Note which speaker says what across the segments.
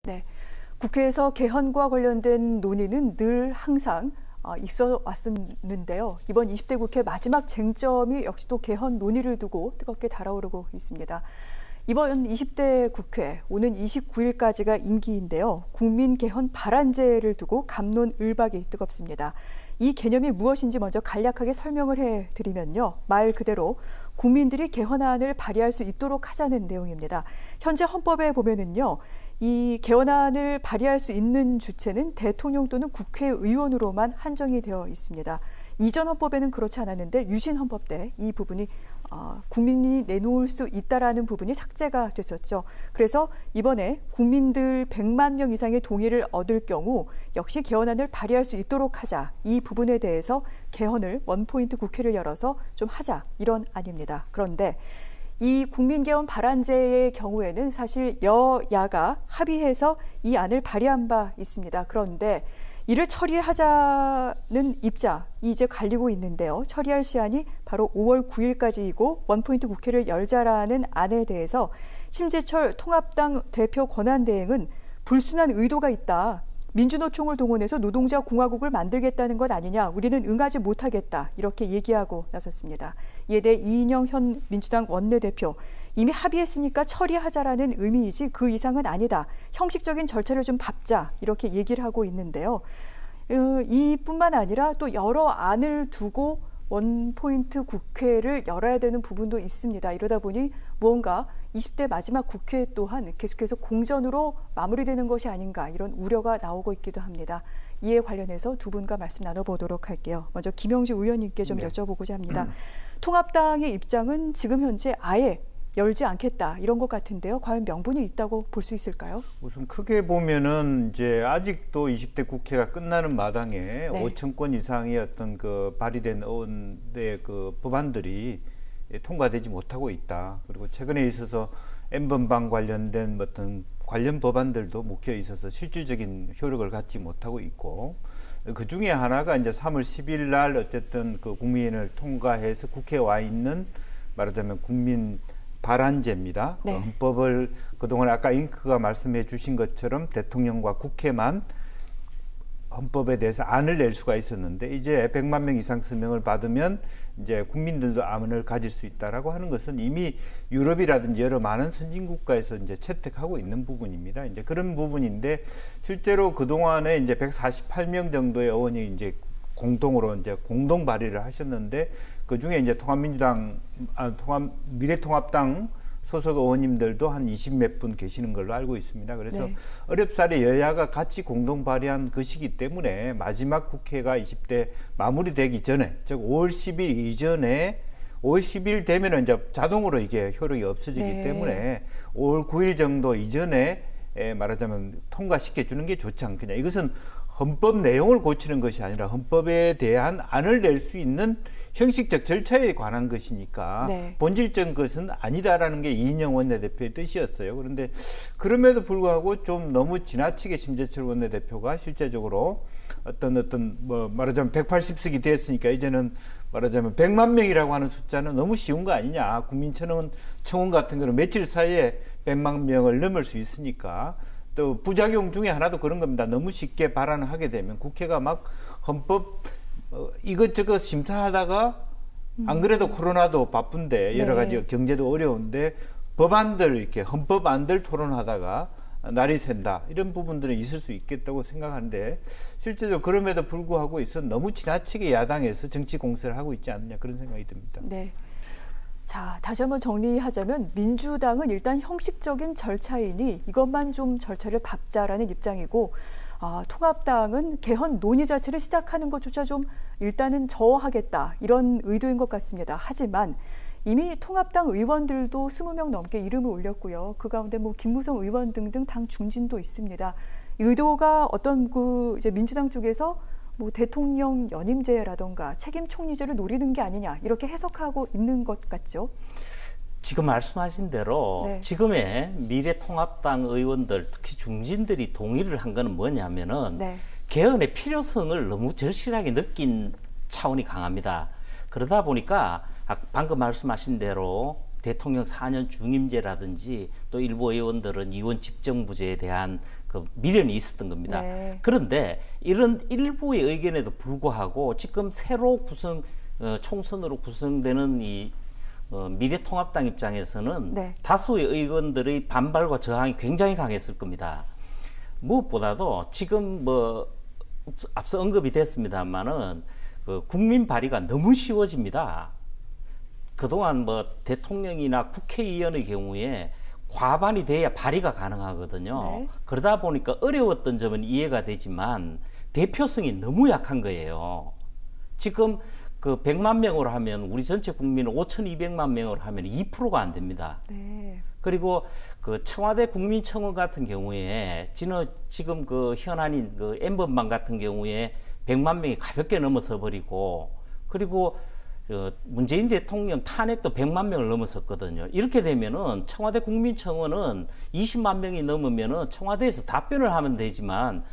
Speaker 1: 네, 국회에서 개헌과 관련된 논의는 늘 항상 있어 왔었는데요. 이번 20대 국회 마지막 쟁점이 역시 또 개헌 논의를 두고 뜨겁게 달아오르고 있습니다. 이번 20대 국회 오는 29일까지가 임기인데요. 국민 개헌 발안제를 두고 갑론을박이 뜨겁습니다. 이 개념이 무엇인지 먼저 간략하게 설명을 해드리면요. 말 그대로 국민들이 개헌안을 발의할 수 있도록 하자는 내용입니다. 현재 헌법에 보면은요. 이 개헌안을 발의할 수 있는 주체는 대통령 또는 국회의원으로만 한정이 되어 있습니다. 이전 헌법에는 그렇지 않았는데 유신 헌법 때 이 부분이 국민이 내놓을 수 있다라는 부분이 삭제가 됐었죠. 그래서 이번에 국민들 100만 명 이상의 동의를 얻을 경우 역시 개헌안을 발의할 수 있도록 하자. 이 부분에 대해서 개헌을 원포인트 국회를 열어서 좀 하자. 이런 안입니다. 그런데 이 국민개헌 발안제의 경우에는 사실 여야가 합의해서 이 안을 발의한 바 있습니다. 그런데 이를 처리하자는 입장이 이제 갈리고 있는데요. 처리할 시한이 바로 5월 9일까지이고 원포인트 국회를 열자라는 안에 대해서 심재철 통합당 대표 권한대행은 불순한 의도가 있다. 민주노총을 동원해서 노동자 공화국을 만들겠다는 것 아니냐. 우리는 응하지 못하겠다. 이렇게 얘기하고 나섰습니다. 이에 대해 이인영 현 민주당 원내대표. 이미 합의했으니까 처리하자라는 의미이지 그 이상은 아니다. 형식적인 절차를 좀 밟자. 이렇게 얘기를 하고 있는데요. 이뿐만 아니라 또 여러 안을 두고 원포인트 국회를 열어야 되는 부분도 있습니다. 이러다 보니 무언가 20대 마지막 국회 또한 계속해서 공전으로 마무리되는 것이 아닌가 이런 우려가 나오고 있기도 합니다. 이에 관련해서 두 분과 말씀 나눠보도록 할게요. 먼저 김영주 의원님께 좀 여쭤보고자 합니다. 통합당의 입장은 지금 현재 아예 열지 않겠다 이런 것 같은데요. 과연 명분이 있다고 볼 수 있을까요?
Speaker 2: 우선 크게 보면은 이제 아직도 20대 국회가 끝나는 마당에 네. 5천 건 이상의 어떤 그 발의된 의원의 그 법안들이 통과되지 못하고 있다. 그리고 최근에 있어서 N번방 관련된 어떤 관련 법안들도 묵혀 있어서 실질적인 효력을 갖지 못하고 있고 그 중에 하나가 이제 3월 10일 날 어쨌든 그 국민을 통과해서 국회에 와 있는 말하자면 국민 발안제입니다. 네. 헌법을 그동안 아까 잉크가 말씀해 주신 것처럼 대통령과 국회만 헌법에 대해서 안을 낼 수가 있었는데 이제 100만 명 이상 서명을 받으면 이제 국민들도 안을 가질 수 있다라고 하는 것은 이미 유럽이라든지 여러 많은 선진 국가에서 이제 채택하고 있는 부분입니다. 이제 그런 부분인데 실제로 그 동안에 이제 148명 정도의 의원이 이제 공동으로 이제 공동 발의를 하셨는데 그 중에 이제 미래통합당 소속 의원님들도 한 20몇 분 계시는 걸로 알고 있습니다. 그래서 네. 어렵사리 여야가 같이 공동 발의한 것이기 때문에 마지막 국회가 20대 마무리되기 전에, 즉 5월 10일 이전에 5월 10일 되면은 이제 자동으로 이게 효력이 없어지기 네. 때문에 5월 9일 정도 이전에 말하자면 통과시켜 주는 게 좋지 않겠냐. 이것은 헌법 내용을 고치는 것이 아니라 헌법에 대한 안을 낼 수 있는 형식적 절차에 관한 것이니까 네. 본질적인 것은 아니다라는 게 이인영 원내대표의 뜻이었어요. 그런데 그럼에도 불구하고 좀 너무 지나치게 심재철 원내대표가 실제적으로 어떤 뭐 말하자면 180석이 됐으니까 이제는 말하자면 100만 명이라고 하는 숫자는 너무 쉬운 거 아니냐. 국민청원 같은 거는 며칠 사이에 100만 명을 넘을 수 있으니까 또 부작용 중에 하나도 그런 겁니다. 너무 쉽게 발안을 하게 되면 국회가 막 헌법 이것저것 심사하다가 안 그래도 코로나도 바쁜데 여러 가지 네. 경제도 어려운데 법안들 이렇게 헌법안들 토론하다가 날이 샌다 이런 부분들은 있을 수 있겠다고 생각하는데 실제로 그럼에도 불구하고 있어 너무 지나치게 야당에서 정치 공세를 하고 있지 않느냐 그런 생각이 듭니다.
Speaker 1: 네. 자, 다시 한번 정리하자면 민주당은 일단 형식적인 절차이니 이것만 좀 절차를 밟자라는 입장이고 통합당은 개헌 논의 자체를 시작하는 것조차 좀 일단은 저하겠다 이런 의도인 것 같습니다. 하지만 이미 통합당 의원들도 20명 넘게 이름을 올렸고요. 그 가운데 뭐 김무성 의원 등등 당 중진도 있습니다. 의도가 어떤 이제 민주당 쪽에서 뭐 대통령 연임제라던가 책임 총리제를 노리는 게 아니냐 이렇게 해석하고 있는 것 같죠.
Speaker 3: 지금 말씀하신 대로 네. 지금의 미래통합당 의원들 특히 중진들이 동의를 한 거는 뭐냐면은 네. 개헌의 필요성을 너무 절실하게 느낀 차원이 강합니다. 그러다 보니까 방금 말씀하신 대로 대통령 4년 중임제라든지 또 일부 의원들은 의원 집정부제에 대한 그 미련이 있었던 겁니다. 네. 그런데 이런 일부의 의견에도 불구하고 지금 새로 총선으로 구성되는 이 미래통합당 입장에서는 네. 다수의 의원들의 반발과 저항이 굉장히 강했을 겁니다. 무엇보다도 지금 뭐 앞서 언급이 됐습니다만은 국민 발의가 너무 쉬워집니다. 그동안 뭐 대통령이나 국회의원의 경우에 과반이 돼야 발의가 가능하거든요. 네. 그러다 보니까 어려웠던 점은 이해가 되지만 대표성이 너무 약한 거예요. 지금 그 100만 명으로 하면 우리 전체 국민은 5,200만 명으로 하면 2%가 안 됩니다. 네. 그리고 그 청와대 국민청원 같은 경우에 지금 그 현안인 그 N번방 같은 경우에 100만 명이 가볍게 넘어서 버리고 그리고 문재인 대통령 탄핵도 100만 명을 넘어섰거든요. 이렇게 되면은 청와대 국민청원은 20만 명이 넘으면은 청와대에서 답변을 하면 되지만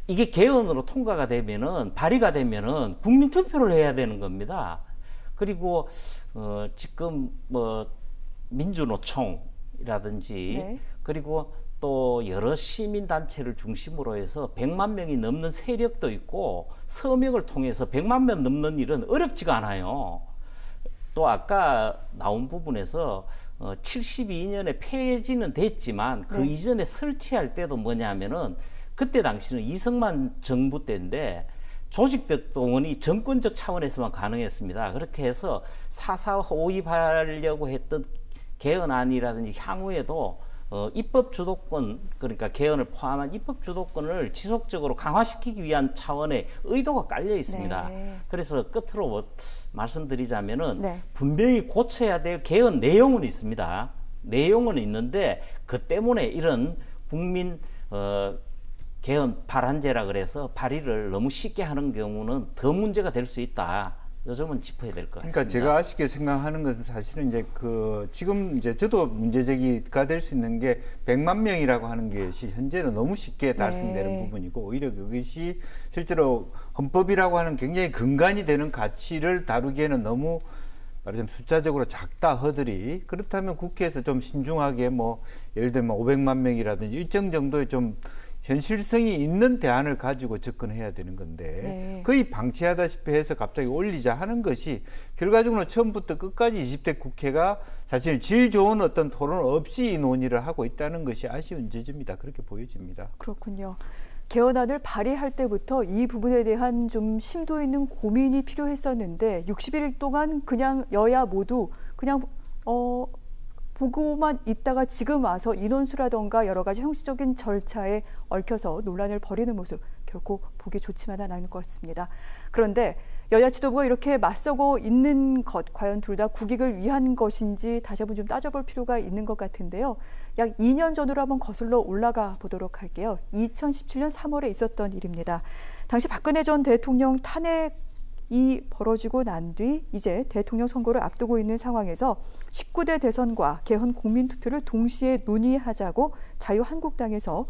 Speaker 3: 이게 개헌으로 통과가 되면은 발의가 되면은 국민 투표를 해야 되는 겁니다. 그리고 지금 뭐 민주노총이라든지 네. 그리고 또 여러 시민단체를 중심으로 해서 100만 명이 넘는 세력도 있고 서명을 통해서 100만 명 넘는 일은 어렵지가 않아요. 또 아까 나온 부분에서 72년에 폐지는 됐지만 그 네. 이전에 설치할 때도 뭐냐면은 그때 당시는 이승만 정부 때인데 조직대 동원이 정권적 차원에서만 가능했습니다. 그렇게 해서 4.4 오입하려고 했던 개헌안이라든지 향후에도 입법 주도권, 그러니까 개헌을 포함한 입법 주도권을 지속적으로 강화시키기 위한 차원의 의도가 깔려 있습니다. 네. 그래서 끝으로 뭐 말씀드리자면은 네. 분명히 고쳐야 될 개헌 내용은 있습니다. 내용은 있는데 그 때문에 이런 국민 개헌 발안제라 그래서 발의를 너무 쉽게 하는 경우는 더 문제가 될 수 있다. 요즘은 짚어야 될 것 같습니다.
Speaker 2: 그러니까 제가 아쉽게 생각하는 것은 사실은 이제 지금 이제 저도 문제제기가 될 수 있는 게 100만 명이라고 하는 것이 현재는 너무 쉽게 달성되는 네. 부분이고 오히려 그것이 실제로 헌법이라고 하는 굉장히 근간이 되는 가치를 다루기에는 너무 말하자면 숫자적으로 작다 하더니 그렇다면 국회에서 좀 신중하게 뭐 예를 들면 500만 명이라든지 일정 정도의 좀 현실성이 있는 대안을 가지고 접근해야 되는 건데 네. 거의 방치하다시피 해서 갑자기 올리자 하는 것이 결과적으로 처음부터 끝까지 20대 국회가 사실 질 좋은 어떤 토론 없이 이 논의를 하고 있다는 것이 아쉬운 지점이다. 그렇게 보여집니다.
Speaker 1: 그렇군요. 개헌안을 발의할 때부터 이 부분에 대한 좀 심도 있는 고민이 필요했었는데 60일 동안 그냥 여야 모두 그냥 보고만 있다가 지금 와서 인원수라던가 여러 가지 형식적인 절차에 얽혀서 논란을 벌이는 모습 결코 보기 좋지만은 않을 것 같습니다. 그런데 여야 지도부가 이렇게 맞서고 있는 것 과연 둘 다 국익을 위한 것인지 다시 한번 좀 따져볼 필요가 있는 것 같은데요. 약 2년 전으로 한번 거슬러 올라가 보도록 할게요. 2017년 3월에 있었던 일입니다. 당시 박근혜 전 대통령 탄핵이 벌어지고 난 뒤 이제 대통령 선거를 앞두고 있는 상황에서 19대 대선과 개헌 국민투표를 동시에 논의하자고 자유한국당에서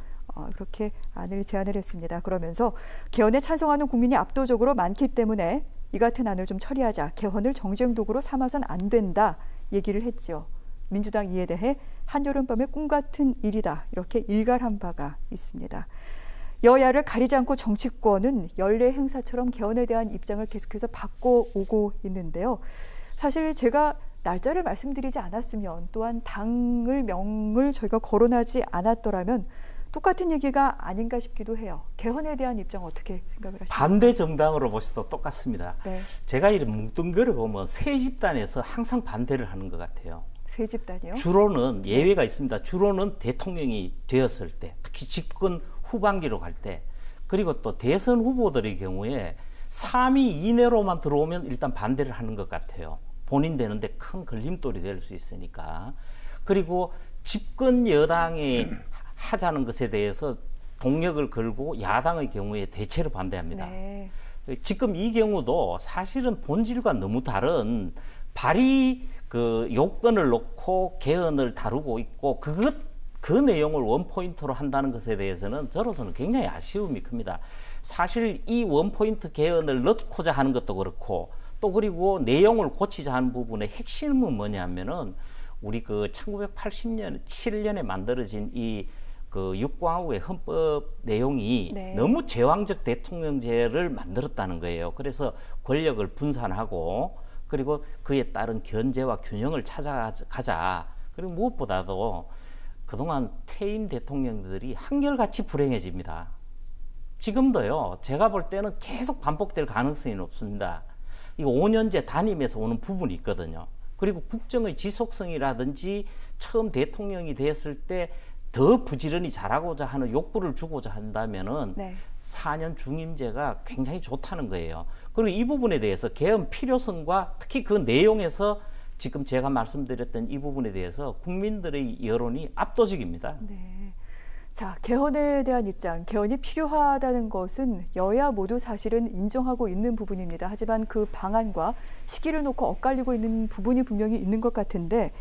Speaker 1: 그렇게 안을 제안을 했습니다. 그러면서 개헌에 찬성하는 국민이 압도적으로 많기 때문에 이 같은 안을 좀 처리하자. 개헌을 정쟁 도구로 삼아선 안 된다 얘기를 했죠. 민주당 이에 대해 한여름밤의 꿈 같은 일이다. 이렇게 일갈한 바가 있습니다. 여야를 가리지 않고 정치권은 연례 행사처럼 개헌에 대한 입장을 계속해서 바꿔오고 있는데요. 사실 제가 날짜를 말씀드리지 않았으면 또한 당명을 저희가 거론하지 않았더라면 똑같은 얘기가 아닌가 싶기도 해요. 개헌에 대한 입장 어떻게 생각을 하십니까?
Speaker 3: 반대 정당으로 보셔도 똑같습니다.
Speaker 1: 네.
Speaker 3: 제가 이런 뭉뚱그려 보면 새 집단에서 항상 반대를 하는 것 같아요.
Speaker 1: 새 집단이요?
Speaker 3: 주로는 예외가 있습니다. 주로는 대통령이 되었을 때, 특히 집권 후반기로 갈 때, 그리고 또 대선 후보들의 경우에 3위 이내로만 들어오면 일단 반대를 하는 것 같아요. 본인 되는데 큰 걸림돌이 될 수 있으니까. 그리고 집권 여당이 하자는 것에 대해서 동력을 걸고 야당의 경우에 대체로 반대합니다. 네. 지금 이 경우도 사실은 본질과 너무 다른 발의 요건을 놓고 개헌을 다루고 있고 그 내용을 원포인트로 한다는 것에 대해서는 저로서는 굉장히 아쉬움이 큽니다. 사실 이 원포인트 개헌을 넣고자 하는 것도 그렇고 또 그리고 내용을 고치자 하는 부분의 핵심은 뭐냐면은 우리 1980년, 7년에 만들어진 이 그 육공화국의 헌법 내용이
Speaker 1: 네.
Speaker 3: 너무 제왕적 대통령제를 만들었다는 거예요. 그래서 권력을 분산하고 그리고 그에 따른 견제와 균형을 찾아가자. 그리고 무엇보다도 그동안 퇴임 대통령들이 한결같이 불행해집니다. 지금도요. 제가 볼 때는 계속 반복될 가능성이 높습니다. 이거 5년제 단임에서 오는 부분이 있거든요. 그리고 국정의 지속성이라든지 처음 대통령이 됐을 때 더 부지런히 잘하고자 하는 욕구를 주고자 한다면은 네. 4년 중임제가 굉장히 좋다는 거예요. 그리고 이 부분에 대해서 개헌 필요성과 특히 그 내용에서 지금 제가 말씀드렸던 이 부분에 대해서 국민들의 여론이 압도적입니다.
Speaker 1: 네. 자, 개헌에 대한 입장, 개헌이 필요하다는 것은 여야 모두 사실은 인정하고 있는 부분입니다. 하지만 그 방안과 시기를 놓고 엇갈리고 있는 부분이 분명히 있는 것 같은데,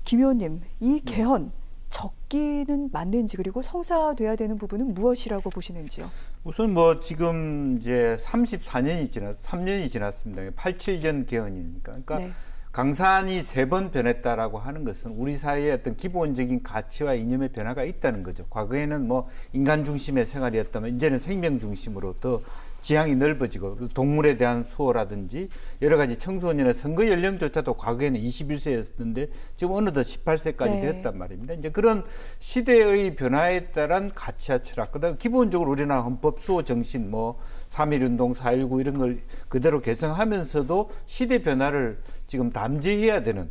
Speaker 1: 김 의원님, 이 개헌 적기는 맞는지 그리고 성사돼야 되는 부분은 무엇이라고 보시는지요?
Speaker 2: 우선 뭐 지금 이제 3년이 지났습니다. 87년 개헌이니까. 그러니까 네. 강산이 3번 변했다라고 하는 것은 우리 사회의 어떤 기본적인 가치와 이념의 변화가 있다는 거죠. 과거에는 뭐 인간 중심의 생활이었다면 이제는 생명 중심으로 더 지향이 넓어지고 동물에 대한 수호라든지 여러 가지 청소년의 선거 연령조차도 과거에는 21세였는데 지금 어느덧 18세까지 네. 되었단 말입니다. 이제 그런 시대의 변화에 따른 가치와 철학, 그다음 기본적으로 우리나라 헌법 수호 정신, 뭐 3.1운동, 4.19 이런 걸 그대로 개성하면서도 시대 변화를 지금 담재해야 되는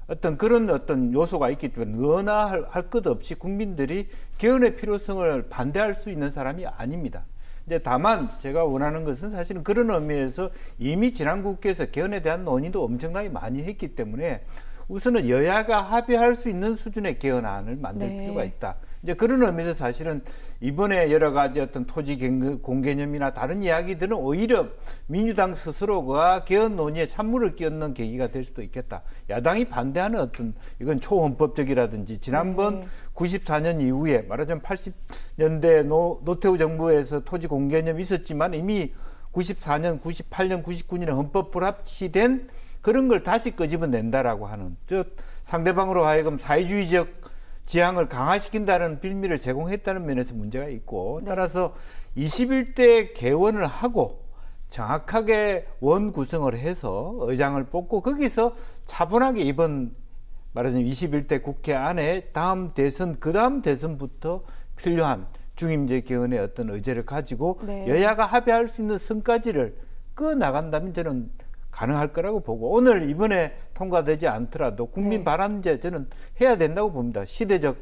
Speaker 2: 어떤 그런 어떤 요소가 있기 때문에 너나 할 것 없이 국민들이 개헌의 필요성을 반대할 수 있는 사람이 아닙니다. 이제 다만 제가 원하는 것은 사실은 그런 의미에서 이미 지난 국회에서 개헌에 대한 논의도 엄청나게 많이 했기 때문에 우선은 여야가 합의할 수 있는 수준의 개헌안을 만들 네. 필요가 있다. 이제 그런 의미에서 사실은 이번에 여러 가지 어떤 토지 공개념이나 다른 이야기들은 오히려 민주당 스스로가 개헌 논의에 찬물을 끼얹는 계기가 될 수도 있겠다. 야당이 반대하는 어떤 이건 초헌법적이라든지 지난번 네. 94년 이후에 말하자면 80년대 노태우 정부에서 토지 공개념이 있었지만 이미 94년, 98년, 99년에 헌법 불합치된 그런 걸 다시 끄집어낸다라고 하는 상대방으로 하여금 사회주의적 지향을 강화시킨다는 빌미를 제공했다는 면에서 문제가 있고 따라서 21대 개원을 하고 정확하게 원 구성을 해서 의장을 뽑고 거기서 차분하게 이번 말하자면 21대 국회 안에 다음 대선 그 다음 대선부터 필요한 중임제 개헌의 어떤 의제를 가지고 네. 여야가 합의할 수 있는 선까지를 끄나간다면 저는 가능할 거라고 보고 오늘 이번에 통과되지 않더라도 국민 네. 발안제 저는 해야 된다고 봅니다. 시대적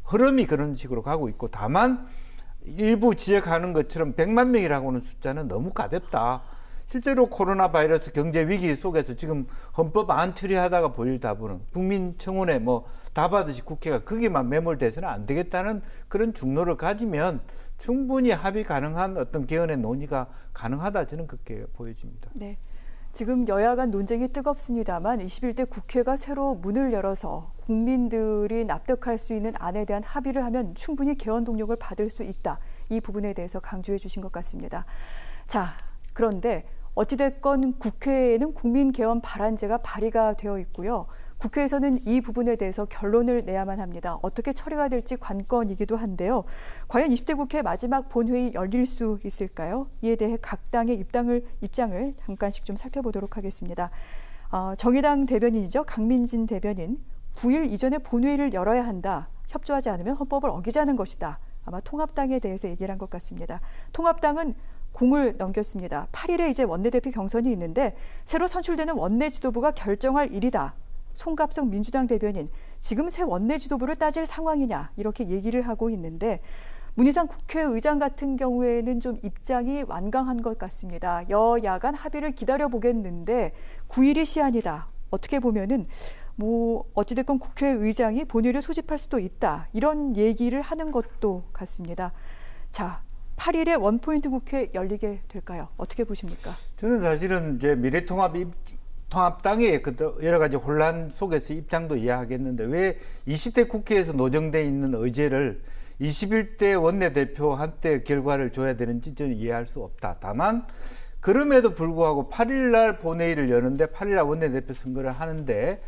Speaker 2: 흐름이 그런 식으로 가고 있고 다만 일부 지적하는 것처럼 100만 명이라고 하는 숫자는 너무 가볍다. 실제로 코로나 바이러스 경제 위기 속에서 지금 헌법 안 처리하다가 보일 답은 국민청원에 뭐 답하듯이 국회가 거기만 매몰돼서는 안 되겠다는 그런 중로를 가지면 충분히 합의 가능한 어떤 개헌의 논의가 가능하다 저는 그렇게 보여집니다.
Speaker 1: 네. 지금 여야 간 논쟁이 뜨겁습니다만 21대 국회가 새로 문을 열어서 국민들이 납득할 수 있는 안에 대한 합의를 하면 충분히 개헌 동력을 받을 수 있다. 이 부분에 대해서 강조해 주신 것 같습니다. 자, 그런데 어찌됐건 국회에는 국민 개헌 발안제가 발의가 되어 있고요. 국회에서는 이 부분에 대해서 결론을 내야만 합니다. 어떻게 처리가 될지 관건이기도 한데요. 과연 20대 국회 마지막 본회의 열릴 수 있을까요? 이에 대해 각 당의 입장을 잠깐씩 좀 살펴보도록 하겠습니다. 정의당 대변인이죠. 강민진 대변인. 9일 이전에 본회의를 열어야 한다. 협조하지 않으면 헌법을 어기자는 것이다. 아마 통합당에 대해서 얘기를 한 것 같습니다. 통합당은 공을 넘겼습니다. 8일에 이제 원내대표 경선이 있는데 새로 선출되는 원내 지도부가 결정할 일이다. 송갑석 민주당 대변인, 지금 새 원내 지도부를 따질 상황이냐 이렇게 얘기를 하고 있는데 문희상 국회의장 같은 경우에는 좀 입장이 완강한 것 같습니다. 여야 간 합의를 기다려보겠는데 9일이 시한이다. 어떻게 보면은 뭐 어찌됐건 국회의장이 본회의를 소집할 수도 있다. 이런 얘기를 하는 것도 같습니다. 자, 8일에 원포인트 국회 열리게 될까요? 어떻게 보십니까?
Speaker 2: 저는 사실은 이제 미래통합당의 여러 가지 혼란 속에서 입장도 이해하겠는데 왜 20대 국회에서 노정돼 있는 의제를 21대 원내대표한테 결과를 줘야 되는지 저는 이해할 수 없다. 다만 그럼에도 불구하고 8일날 본회의를 여는데 8일날 원내대표 선거를 하는데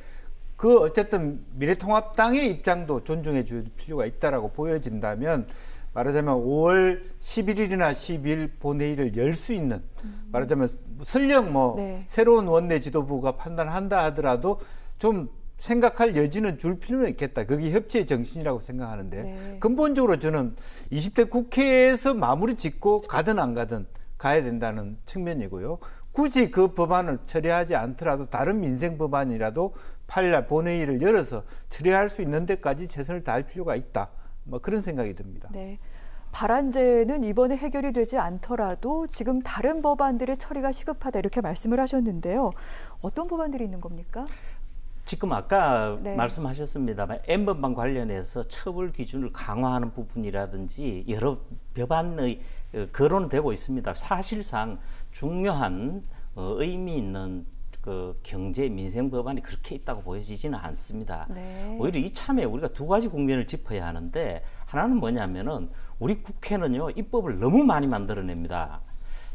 Speaker 2: 그 어쨌든 미래통합당의 입장도 존중해 줄 필요가 있다라고 보여진다면 말하자면 5월 11일이나 12일 본회의를 열 수 있는 말하자면 설령 뭐
Speaker 1: 네.
Speaker 2: 새로운 원내 지도부가 판단한다 하더라도 좀 생각할 여지는 줄 필요는 있겠다. 그게 협치의 정신이라고 생각하는데
Speaker 1: 네.
Speaker 2: 근본적으로 저는 20대 국회에서 마무리 짓고 가든 안 가든 가야 된다는 측면이고요. 굳이 그 법안을 처리하지 않더라도 다른 민생 법안이라도 8일 본회의를 열어서 처리할 수 있는 데까지 최선을 다할 필요가 있다. 뭐 그런 생각이 듭니다.
Speaker 1: 네. 발안제는 이번에 해결이 되지 않더라도 지금 다른 법안들의 처리가 시급하다 이렇게 말씀을 하셨는데요. 어떤 법안들이 있는 겁니까?
Speaker 3: 지금 아까
Speaker 1: 네.
Speaker 3: 말씀하셨습니다만 N번방 관련해서 처벌 기준을 강화하는 부분이라든지 여러 법안의 거론되고 있습니다. 사실상 중요한 의미 있는 그 경제 민생 법안이 그렇게 있다고 보여지지는 않습니다.
Speaker 1: 네.
Speaker 3: 오히려 이참에 우리가 두 가지 국면을 짚어야 하는데 하나는 뭐냐면은 우리 국회는요 입법을 너무 많이 만들어냅니다.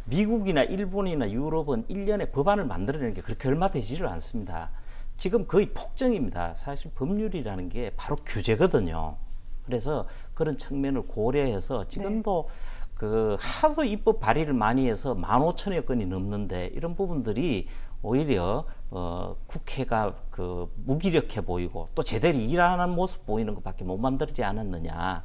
Speaker 3: 미국이나 일본이나 유럽은 1년에 법안을 만들어내는 게 그렇게 얼마 되지를 않습니다. 지금 거의 폭정입니다. 사실 법률이라는 게 바로 규제거든요. 그래서 그런 측면을 고려해서 지금도 그 하도 입법 발의를 많이 해서 15,000여 건이 넘는데 이런 부분들이 오히려 국회가 그 무기력해 보이고 또 제대로 일하는 모습 보이는 것밖에 못 만들지 않았느냐는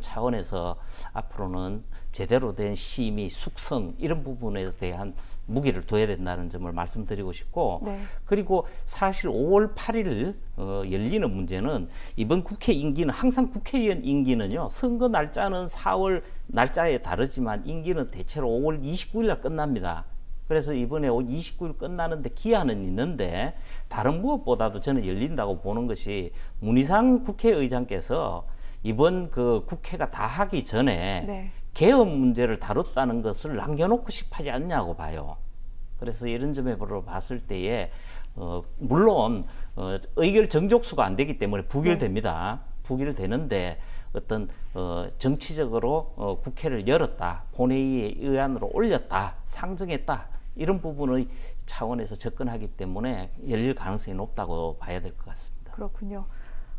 Speaker 3: 차원에서 앞으로는 제대로 된 심의, 숙성 이런 부분에 대한 무기를 둬야 된다는 점을 말씀드리고 싶고
Speaker 1: 네.
Speaker 3: 그리고 사실 5월 8일 열리는 문제는 이번 국회 임기는 항상 국회의원 임기는요 선거 날짜는 4월 날짜에 다르지만 임기는 대체로 5월 29일 날 끝납니다. 그래서 이번에 29일 끝나는데 기한은 있는데 다른 무엇보다도 저는 열린다고 보는 것이 문희상 국회의장께서 이번 그 국회가 다 하기 전에
Speaker 1: 네.
Speaker 3: 개헌 문제를 다뤘다는 것을 남겨놓고 싶어하지 않냐고 봐요. 그래서 이런 점으로 봤을 때에 물론 의결 정족수가 안 되기 때문에 부결됩니다. 부결되는데 어떤 정치적으로 국회를 열었다, 본회의의 의안으로 올렸다, 상정했다 이런 부분의 차원에서 접근하기 때문에 열릴 가능성이 높다고 봐야 될 것 같습니다.
Speaker 1: 그렇군요.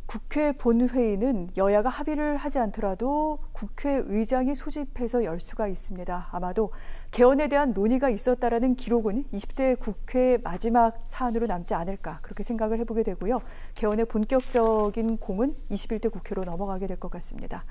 Speaker 1: 국회 본회의는 여야가 합의를 하지 않더라도 국회의장이 소집해서 열 수가 있습니다. 아마도 개헌에 대한 논의가 있었다라는 기록은 20대 국회의 마지막 사안으로 남지 않을까 그렇게 생각을 해보게 되고요. 개헌의 본격적인 공은 21대 국회로 넘어가게 될 것 같습니다.